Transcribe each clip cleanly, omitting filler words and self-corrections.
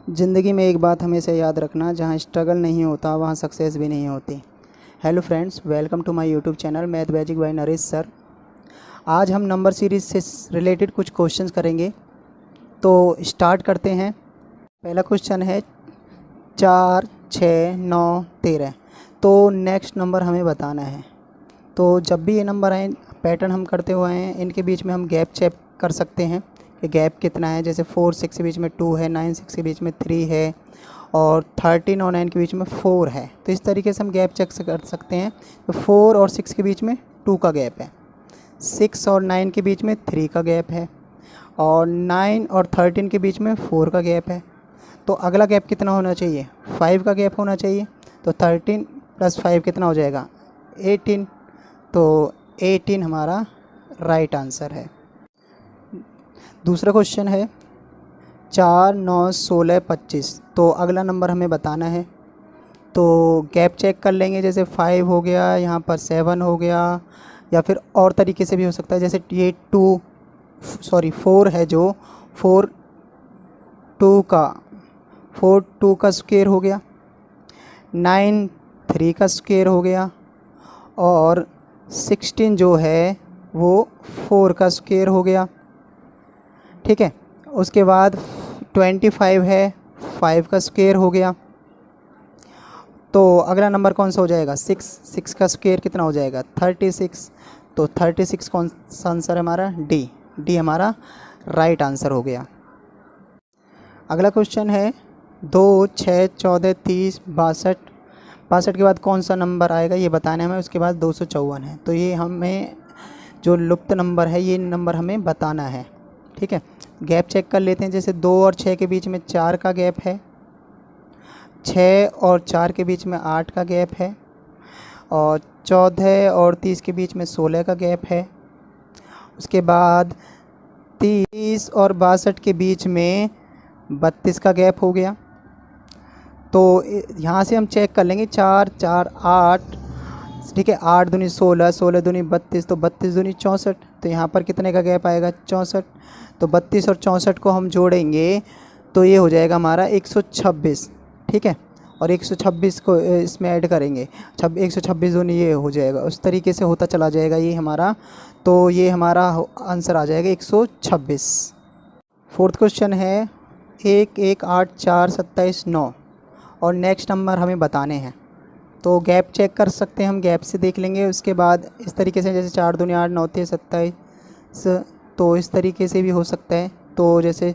ज़िंदगी में एक बात हमेशा याद रखना, जहाँ स्ट्रगल नहीं होता वहाँ सक्सेस भी नहीं होती। Hello friends, welcome to my YouTube channel math magic by Naresh sir. आज हम नंबर सीरीज़ से रिलेटेड कुछ क्वेश्चंस करेंगे, तो स्टार्ट करते हैं। पहला क्वेश्चन है 4, 6, 9, 13। तो नेक्स्ट नंबर हमें बताना है। तो जब भी ये नंबर आए, पैटर्न हम करते हुए हैं, इनके बीच में हम गैप चेक कर सकते हैं कि गैप कितना है। जैसे 4, 6 के बीच में 2 है, 9, 6 के बीच में 3 है और 13 और 9 के बीच में 4 है। तो इस तरीके से हम गैप चेक कर सकते हैं। तो 4 और 6 के बीच में 2 का गैप है, 6 और 9 के बीच में 3 का गैप है और 9 और 13 के बीच में 4 का गैप है। तो अगला गैप कितना होना चाहिए? 5 का गैप होना चाहिए। तो 13 + 5 कितना हो जाएगा? 18। तो 18 हमारा राइट आंसर है। दूसरा क्वेश्चन है 4, 9, 16, 25। तो अगला नंबर हमें बताना है। तो गैप चेक कर लेंगे। जैसे 5 हो गया, यहाँ पर 7 हो गया, या फिर और तरीके से भी हो सकता है। जैसे ये 4 है, जो 4 2 का स्क्वायर हो गया, 9 3 का स्क्वायर हो गया और 16 जो है वो 4 का स्क्वायर हो गया। ठीक है, उसके बाद 25 है, 5 का स्क्वायर हो गया। तो अगला नंबर कौन सा हो जाएगा? 6 का स्क्वायर कितना हो जाएगा? 36। तो 36 कौन सा आंसर है हमारा? डी हमारा राइट आंसर हो गया। अगला क्वेश्चन है 2, 6, 14, 30, 62। 62 के बाद कौन सा नंबर आएगा ये बताना है हमें। उसके बाद 254 है। तो ये हमें जो लुप्त नंबर है, ये नंबर हमें बताना है। ठीक है, गैप चेक कर लेते हैं। जैसे 2 और 6 के बीच में 4 का गैप है, 6 और 4 के बीच में 8 का गैप है और 14 और 30 के बीच में 16 का गैप है। उसके बाद 30 और 62 के बीच में 32 का गैप हो गया। तो यहाँ से हम चेक कर लेंगे। 4, 4, 8। ठीक है, 8 दूनी 16, 16 दूनी 32, तो 32 दूनी 64। तो यहाँ पर कितने का गैप आएगा? 64। तो 32 और 64 को हम जोड़ेंगे तो ये हो जाएगा हमारा 126। ठीक है, और 126 को इसमें ऐड करेंगे, 126 दूनी ये हो जाएगा। उस तरीके से होता चला जाएगा ये हमारा। तो ये हमारा आंसर आ जाएगा 126। फोर्थ क्वेश्चन है 1, 1, 8, 4, 27, 9 और नेक्स्ट नंबर हमें बताने हैं। तो गैप चेक कर सकते हैं, हम गैप से देख लेंगे। उसके बाद इस तरीके से, जैसे 4 दूनी 8, 9 3 27, तो इस तरीके से भी हो सकता है। तो जैसे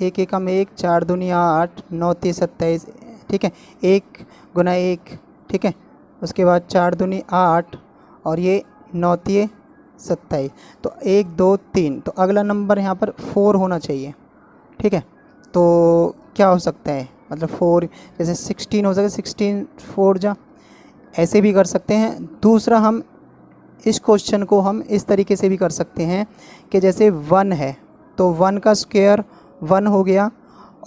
1, 1 हम 1, 4 दूनी 8, 9 3 27। ठीक है, 1 गुना 1। ठीक है, उसके बाद 4 दूनी 8 और ये 9 3 27। तो 1, 2, 3। तो अगला नंबर यहाँ पर 4 होना चाहिए। ठीक है, तो क्या हो सकता है? मतलब 4, जैसे 16 हो सके, 16 4 जा, ऐसे भी कर सकते हैं। दूसरा, हम इस क्वेश्चन को हम इस तरीके से भी कर सकते हैं कि जैसे 1 है तो 1 का स्क्वायर 1 हो गया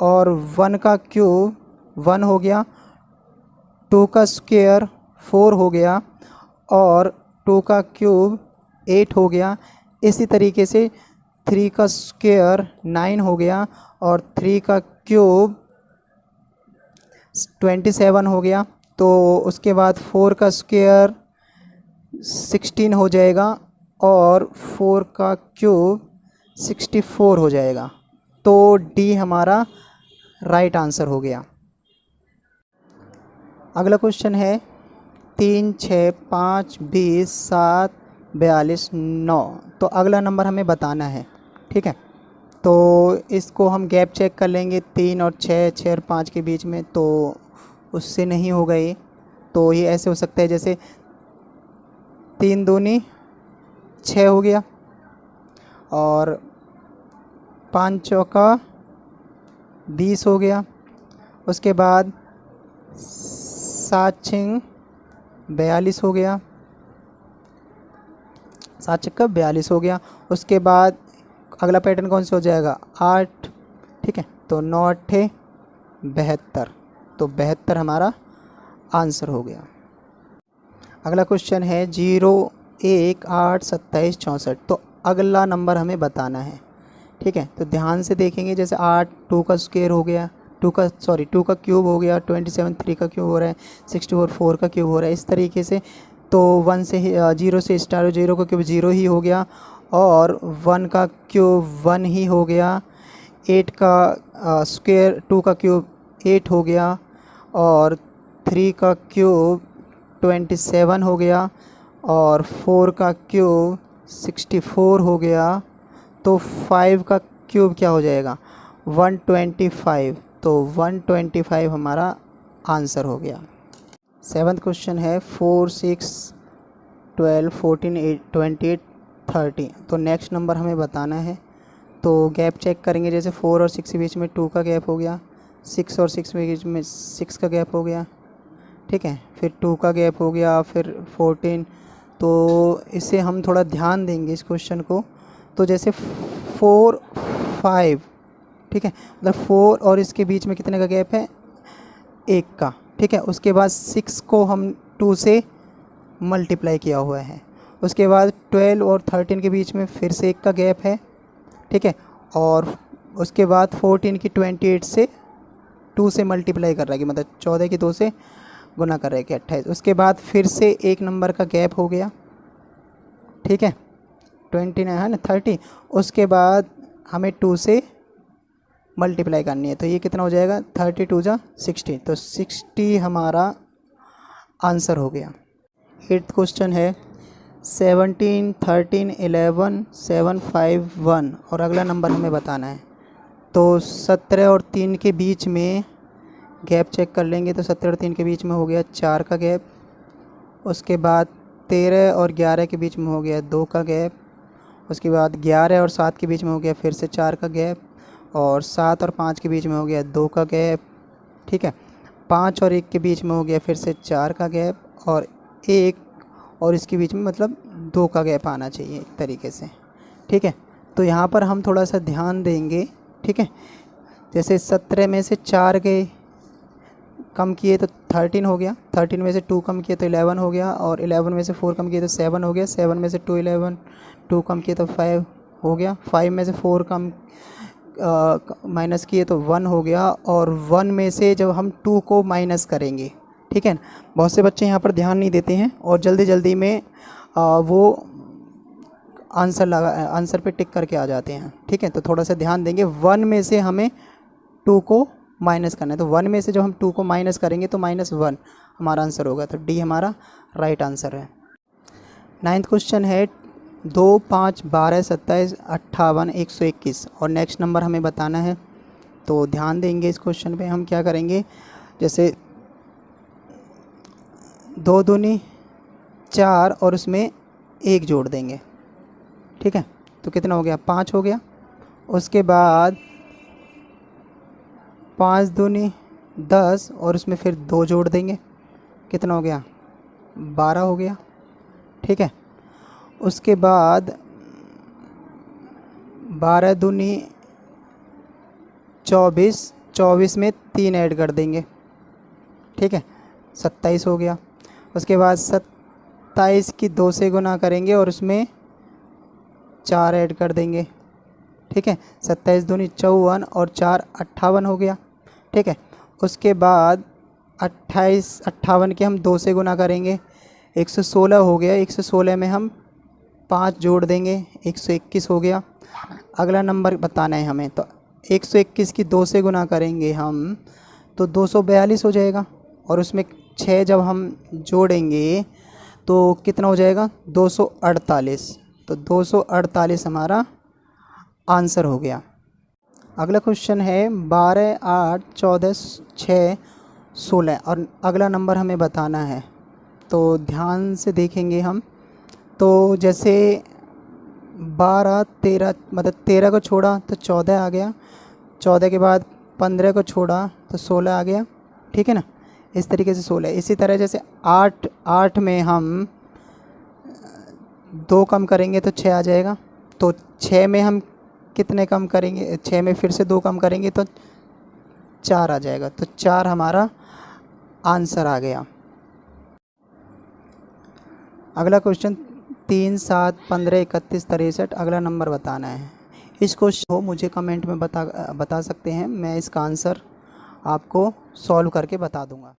और 1 का क्यूब 1 हो गया, 2 का स्क्वायर 4 हो गया और 2 का क्यूब 8 हो गया। इसी तरीके से 3 का स्क्वायर 9 हो गया और 3 का क्यूब 27 हो गया। तो उसके बाद 4 का स्क्वायर 16 हो जाएगा और 4 का क्यूब 64 हो जाएगा। तो डी हमारा राइट आंसर हो गया। अगला क्वेश्चन है 3, 6, 5, 20, 7, 42, 9। तो अगला नंबर हमें बताना है। ठीक है, तो इसको हम गैप चेक कर लेंगे। 3 और 6, 6 और 5 के बीच में, तो उससे नहीं होगा ये। तो ये ऐसे हो सकता है, जैसे 3 दूनी 6 हो गया और 5 चौका 20 हो गया। उसके बाद 7 6 42 हो गया, 7 छक्का 42 हो गया। उसके बाद अगला पैटर्न कौन सा हो जाएगा? 8। ठीक है, तो 9 8 72। तो 72 हमारा आंसर हो गया। अगला क्वेश्चन है 0, 1, 8, 27, 64। तो अगला नंबर हमें बताना है ठीक है, तो ध्यान से देखेंगे। जैसे 8 2 का स्क्वायर हो गया, 2 का क्यूब हो गया, 27 3 का क्यूब हो रहा है, 64 4 का क्यूब हो रहा है, इस तरीके से। तो 1 से 0 से स्टार्ट हो, 0 का क्यूब 0 ही हो गया, और 1 का क्यूब 1 ही हो गया, 8 का स्क्वायर 2 का क्यूब 8 हो गया, और 3 का क्यूब 27 हो गया, और 4 का क्यूब 64 हो गया। तो 5 का क्यूब क्या हो जाएगा, 125। तो 125 हमारा आंसर हो गया। 7th क्वेश्चन है 4 6 12 14 28 30। तो नेक्स्ट नंबर हमें बताना है। तो गैप चेक करेंगे। जैसे 4 और 6 के बीच में 2 का गैप हो गया, 6 और 6 के बीच में 6 का गैप हो गया, ठीक है, फिर 2 का गैप हो गया, फिर 14। तो इसे हम थोड़ा ध्यान देंगे इस क्वेश्चन को। तो जैसे 4 5, ठीक है, मतलब 4 और इसके बीच में कितने का गैप है, 1 का, ठीक है। उसके बाद 6 को हम 2 से मल्टीप्लाई किया हुआ है। उसके बाद 12 और 13 के बीच में फिर से 1 का गैप है, ठीक है। और उसके बाद 14 की 28 से 2 से मल्टीप्लाई कर रहा है कि मतलब 14 की 2 से गुना कर रहा है कि 28। उसके बाद फिर से 1 नंबर का गैप हो गया, ठीक है, 29 है ना 30। उसके बाद हमें 2 से मल्टीप्लाई करनी है, तो ये कितना हो जाएगा, 32 जा 60। तो 60 हमारा आंसर हो गया। 8th क्वेश्चन है 17 13 11 7 5 1, और अगला नंबर हमें बताना है। तो 17 और 3 के बीच में गैप चेक कर लेंगे। तो 17 और 3 के बीच में हो गया 4 का गैप। उसके बाद 13 और 11 के बीच में हो गया 2 का गैप। उसके बाद 11 और 7 के बीच में हो गया फिर से 4 का गैप, और 7 और 5 के बीच में हो गया 2 का गैप, ठीक है। 5 और 1 के बीच में हो गया फिर से 4 का गैप, और 1 और इसके बीच में मतलब 2 का गैप आना चाहिए एक तरीके से, ठीक है। तो यहाँ पर हम थोड़ा सा ध्यान देंगे, ठीक है। जैसे 17 में से 4 गए, कम किए तो 13 हो गया, 13 में से 2 कम किए तो 11 हो गया, और 11 में से 4 कम किए तो 7 हो गया, 7 में से 2 कम किए तो 5 हो गया, 5 में से 4 कम माइनस किए तो 1 हो गया, और 1 में से जब हम 2 को माइनस करेंगे, ठीक है। बहुत से बच्चे यहाँ पर ध्यान नहीं देते हैं और जल्दी जल्दी में वो आंसर पे टिक करके आ जाते हैं, ठीक है। तो थोड़ा सा ध्यान देंगे। 1 में से हमें 2 को माइनस करना है, तो 1 में से जब हम 2 को माइनस करेंगे तो -1 हमारा आंसर होगा। तो डी हमारा राइट आंसर है। 9th क्वेश्चन है 2 5 12 27 58 121, और नेक्स्ट नंबर हमें बताना है। तो ध्यान देंगे इस क्वेश्चन पे। हम क्या करेंगे, जैसे 2 दूनी 4 और उसमें 1 जोड़ देंगे, ठीक है। तो कितना हो गया, 5 हो गया। उसके बाद 5 दूनी 10 और उसमें फिर 2 जोड़ देंगे, कितना हो गया, 12 हो गया, ठीक है। उसके बाद 12 दूनी 24, 24 में 3 ऐड कर देंगे, ठीक है, 27 हो गया। उसके बाद 27 की 2 से गुना करेंगे और उसमें 4 ऐड कर देंगे, ठीक है। 27 दूनी 54 और 4 58 हो गया, ठीक है। उसके बाद 58 के हम 2 से गुना करेंगे, 116 हो गया। 116 में हम 5 जोड़ देंगे, 121 हो गया। अगला नंबर बताना है हमें। तो 121 की 2 से गुना करेंगे हम तो 242 हो जाएगा, और उसमें 6 जब हम जोड़ेंगे तो कितना हो जाएगा, 248। तो 248 हमारा आंसर हो गया। अगला क्वेश्चन है 12 8 14 6 16, और अगला नंबर हमें बताना है। तो ध्यान से देखेंगे हम। तो जैसे 12 13 मतलब 13 को छोड़ा तो 14 आ गया, 14 के बाद 15 को छोड़ा तो 16 आ गया, ठीक है ना। इस तरीके से 16। इसी तरह जैसे 8 में हम 2 कम करेंगे तो 6 आ जाएगा। तो 6 में हम कितने कम करेंगे, 6 में फिर से 2 कम करेंगे तो 4 आ जाएगा। तो 4 हमारा आंसर आ गया। अगला क्वेश्चन 3 7 15 31 63, अगला नंबर बताना है। इस क्वेश्चन को मुझे कमेंट में बता सकते हैं, मैं इसका आंसर आपको सॉल्व करके बता दूंगा।